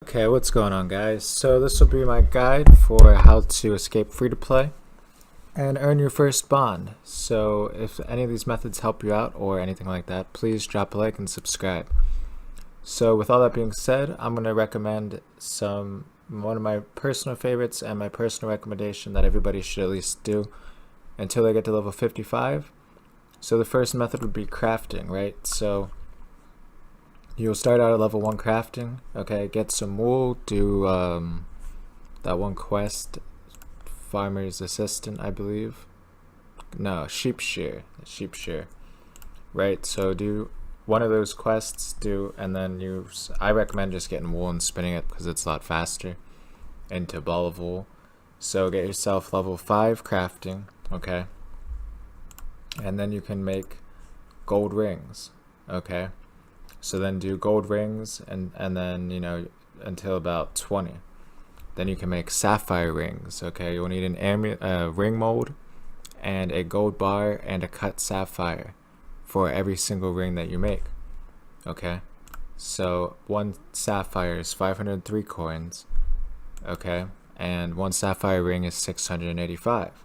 Okay, what's going on, guys? So this will be my guide for how to escape free-to-play and earn your first bond. So if any of these methods help you out or anything like that, please drop a like and subscribe. So with all that being said, I'm going to recommend one of my personal favorites and my personal recommendation that everybody should at least do until they get to level 55. So the first method would be crafting, right? So you'll start out at level 1 crafting, okay, get some wool, do that one quest, farmer's assistant, I believe. No, sheep shear, right? So do one of those quests, and then I recommend just getting wool and spinning it because it's a lot faster into a ball of wool. So get yourself level 5 crafting, okay, and then you can make gold rings, okay. So then do gold rings and then, until about 20. Then you can make sapphire rings, okay? You'll need an ring mold and a gold bar and a cut sapphire for every single ring that you make, okay? So one sapphire is 503 coins, okay? And one sapphire ring is 685.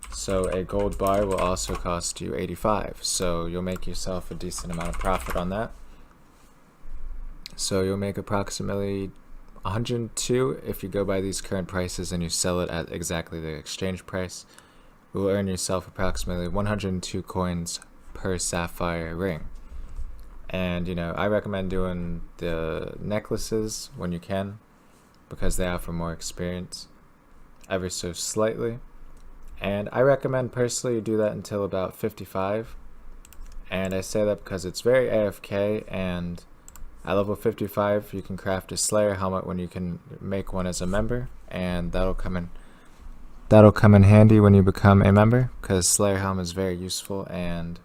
So a gold bar will also cost you 85. So you'll make yourself a decent amount of profit on that. So you'll make approximately 102 if you go by these current prices and you sell it at exactly the exchange price. You will earn yourself approximately 102 coins per sapphire ring. And I recommend doing the necklaces when you can because they offer more experience ever so slightly. And I recommend personally you do that until about 55. And I say that because it's very AFK, and at level 55, you can craft a Slayer helmet when you can make one as a member, and that'll come in handy when you become a member, because Slayer helmet is very useful and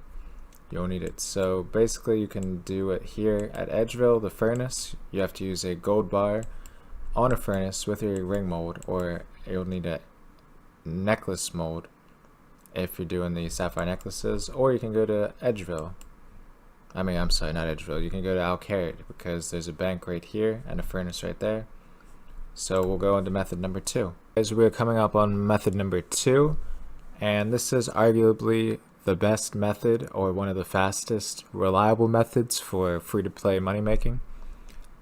you'll need it. So basically, you can do it here at Edgeville, the furnace. You have to use a gold bar on a furnace with your ring mold, or you'll need a necklace mold if you're doing the sapphire necklaces, or you can go to Edgeville. I'm sorry, not Edgeville. You can go to Alchemy because there's a bank right here and a furnace right there. So we'll go into method number 2. As we're coming up on method number 2, and this is arguably the best method or one of the fastest, reliable methods for free-to-play money making.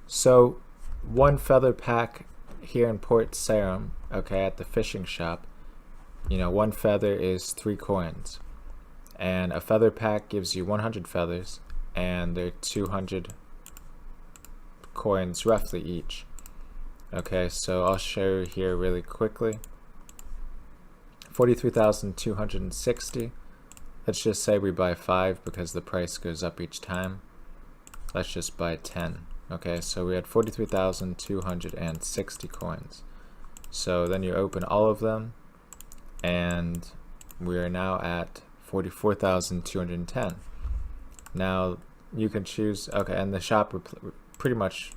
So one feather pack here in Port Sarum, okay, at the fishing shop, one feather is 3 coins, and a feather pack gives you 100 feathers. And they're 200 coins roughly each. Okay, so I'll show you here really quickly. 43,260. Let's just say we buy 5 because the price goes up each time. Let's just buy 10. Okay, so we had 43,260 coins. So then you open all of them, and we are now at 44,210. Now you can choose, okay, and the shop pretty much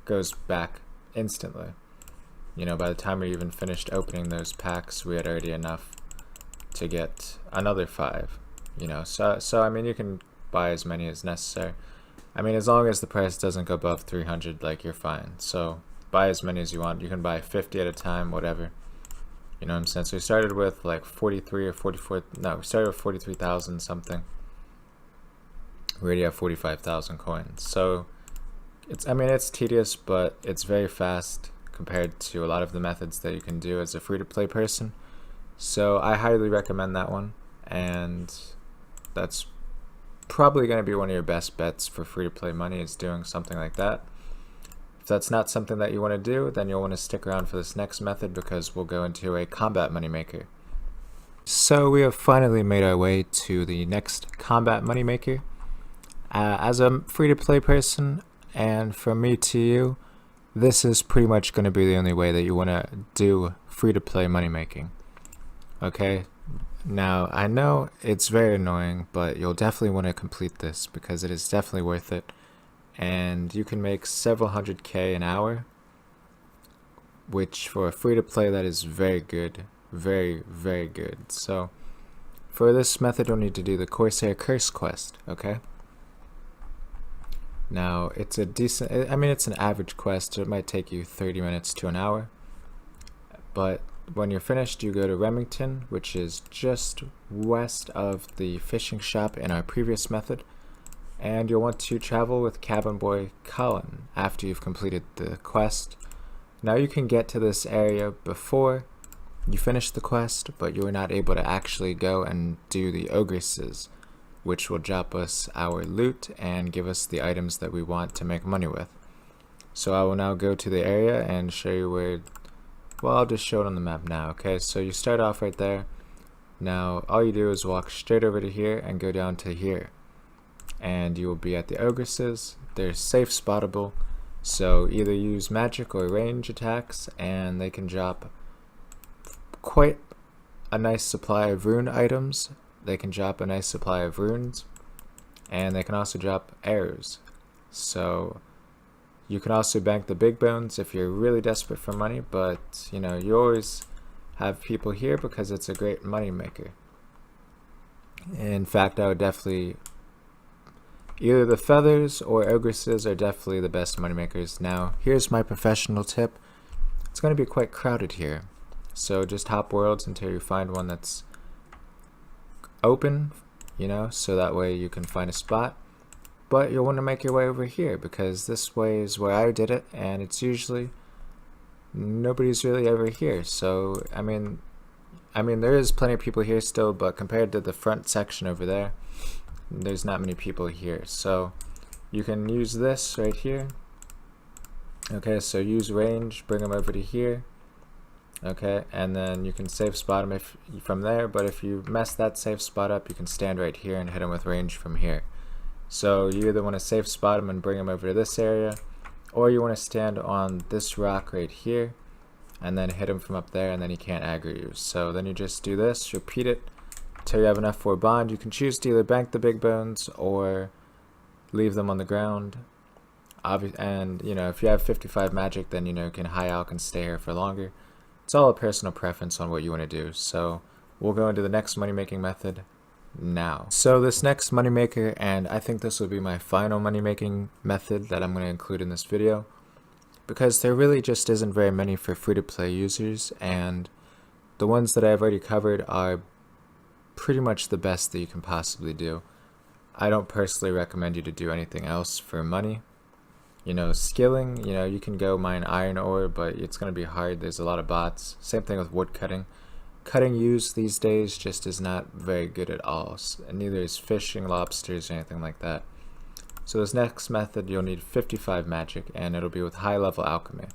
goes back instantly. By the time we even finished opening those packs, we had already enough to get another 5. So you can buy as many as necessary. As long as the price doesn't go above 300, you're fine. So buy as many as you want. You can buy 50 at a time, whatever. So we started with 43 or 44. No, we started with 43,000 something. We already have 45,000 coins. So it's tedious, but it's very fast compared to a lot of the methods that you can do as a free-to-play person. So I highly recommend that one, and that's probably going to be one of your best bets for free-to-play money, is doing something like that. If that's not something that you want to do, then you'll want to stick around for this next method because we'll go into a combat moneymaker. So we have finally made our way to the next combat moneymaker. As a free-to-play person, and from me to you, this is pretty much going to be the only way that you want to do free-to-play money making. Okay, now I know it's very annoying, but you'll definitely want to complete this because it is definitely worth it, and you can make several 100K an hour, which for a free-to-play that is very good, very, very good. So for this method, you'll need to do the Corsair Curse quest, okay? Now, it's a decent, I mean, it's an average quest, so it might take you 30 minutes to an hour. But when you're finished, you go to Remington, which is just west of the fishing shop in our previous method. And you'll want to travel with Cabin Boy Colin after you've completed the quest. Now you can get to this area before you finish the quest, but you are not able to actually go and do the Ogresses, which will drop us our loot and give us the items that we want to make money with. So I will now go to the area and show you where, well, I'll just show it on the map now, okay? So you start off right there. Now all you do is walk straight over to here and go down to here. And you will be at the Ogresses. They're safe spottable, so either use magic or range attacks, and they can drop quite a nice supply of rune items. They can drop a nice supply of runes, and they can also drop arrows. So you can also bank the big bones if you're really desperate for money, but you know, you always have people here because it's a great money maker. In fact, I would definitely, either the feathers or ogresses are definitely the best money makers. Now, here's my professional tip. It's going to be quite crowded here, so just hop worlds until you find one that's open, you know, so that way you can find a spot. But you'll want to make your way over here, because this way is where I did it, and it's usually nobody's really ever here. So I mean there is plenty of people here still, but compared to the front section over there, there's not many people here. So you can use this right here. Okay, so use range, bring them over to here. Okay, and then you can safe spot them from there, but if you mess that safe spot up, you can stand right here and hit them with range from here. So you either want to safe spot them and bring them over to this area, or you want to stand on this rock right here and then hit him from up there, and then he can't aggro you. So then you just do this, repeat it until you have enough for a bond. You can choose to either bank the big bones or leave them on the ground. And you know, if you have 55 magic, then you know, you can high alch and stay here for longer. It's all a personal preference on what you want to do. So we'll go into the next money making method now. So this next money maker, and I think this will be my final money making method that I'm going to include in this video, because there really just isn't very many for free to play users, and the ones that I've already covered are pretty much the best that you can possibly do. I don't personally recommend you to do anything else for money. You know, skilling, you know, you can go mine iron ore, but it's going to be hard. There's a lot of bots. Same thing with wood cutting. Cutting use these days just is not very good at all, and neither is fishing, lobsters, or anything like that. So this next method, you'll need 55 magic, and it'll be with high level alchemy.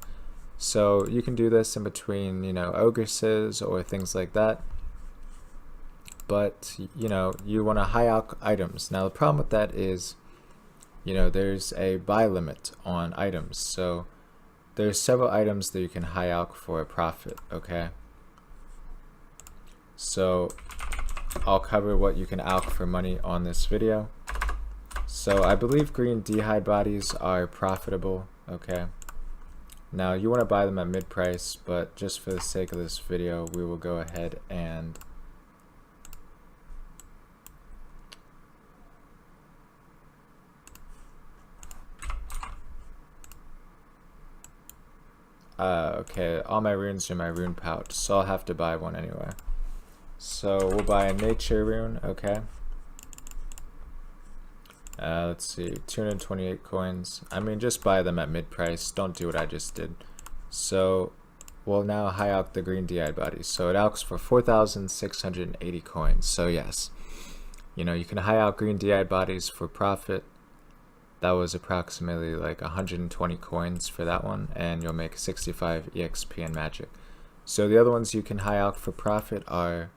So you can do this in between, you know, ogresses or things like that. But, you know, you want to high alch items. Now the problem with that is, you know, there's a buy limit on items. So there's several items that you can high alch for a profit, okay? So I'll cover what you can alch for money on this video. So I believe green d'hide bodies are profitable, okay? Now you want to buy them at mid price, but just for the sake of this video, we will go ahead and okay, all my runes are in my rune pouch, so I'll have to buy one anyway. So we'll buy a nature rune, okay? Let's see, 228 coins. I mean, just buy them at mid price. Don't do what I just did. So we'll now high alch the green d'hide bodies. So it alchs for 4,680 coins. So yes, you know, you can high alch green d'hide bodies for profit. That was approximately like 120 coins for that one, and you'll make 65 EXP and magic. So the other ones you can high alch for profit are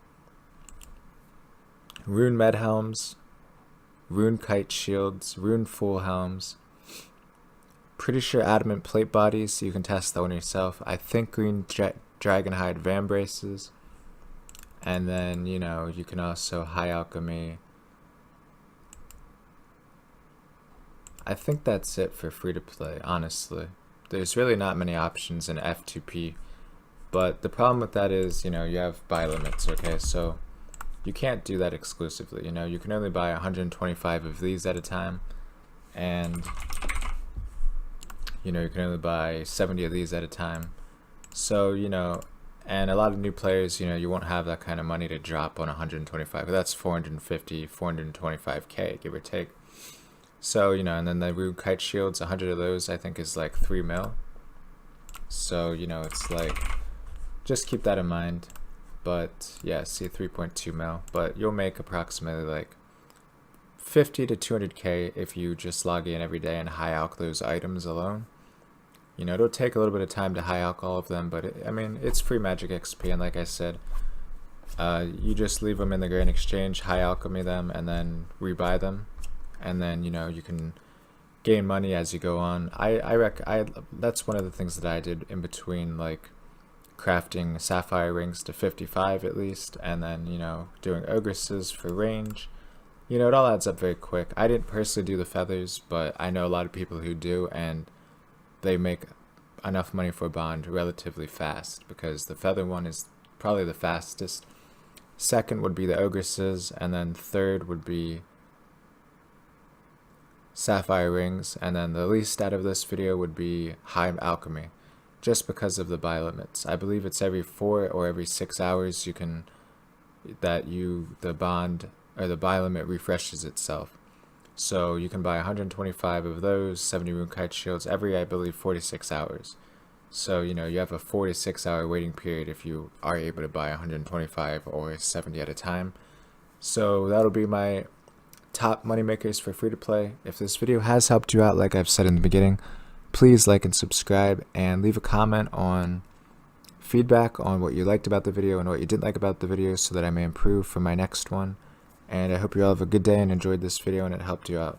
rune med helms, rune kite shields, rune full helms. Pretty sure adamant plate bodies, so you can test that one yourself. I think green dragonhide van braces, and then you know, you can also high alchemy. I think that's it for free to play, honestly. There's really not many options in F2P, but the problem with that is, you know, you have buy limits, okay? So you can't do that exclusively, you know, you can only buy 125 of these at a time, and you know, you can only buy 70 of these at a time. So, you know, and a lot of new players, you know, you won't have that kind of money to drop on 125. But that's 450, 425k, give or take. So, you know, and then the rune kite shields, 100 of those, I think is like 3 mil. So, you know, it's like, just keep that in mind. But yeah, see, 3.2 mil. But you'll make approximately like 50 to 200k if you just log in every day and high alch those items alone. You know, it'll take a little bit of time to high alch all of them, but I mean, it's free magic XP, and like I said, you just leave them in the Grand Exchange, high alchemy them, and then rebuy them, and then, you know, you can gain money as you go on. That's one of the things that I did in between, like crafting sapphire rings to 55 at least, and then, you know, doing ogresses for range. You know, it all adds up very quick. I didn't personally do the feathers, but I know a lot of people who do, and they make enough money for a bond relatively fast, because the feather one is probably the fastest. Second would be the ogresses, and then third would be sapphire rings, and then the least out of this video would be high alchemy, just because of the buy limits. I believe it's every 4 or every 6 hours the bond or the buy limit refreshes itself. So you can buy 125 of those, 70 rune kite shields every, I believe, 46 hours. So, you know, you have a 4 to 6 hour waiting period if you are able to buy 125 or 70 at a time. So that'll be my top money makers for free to play. If this video has helped you out, like I've said in the beginning, please like and subscribe, and leave a comment on feedback on what you liked about the video and what you didn't like about the video, so that I may improve for my next one. And I hope you all have a good day and enjoyed this video and it helped you out.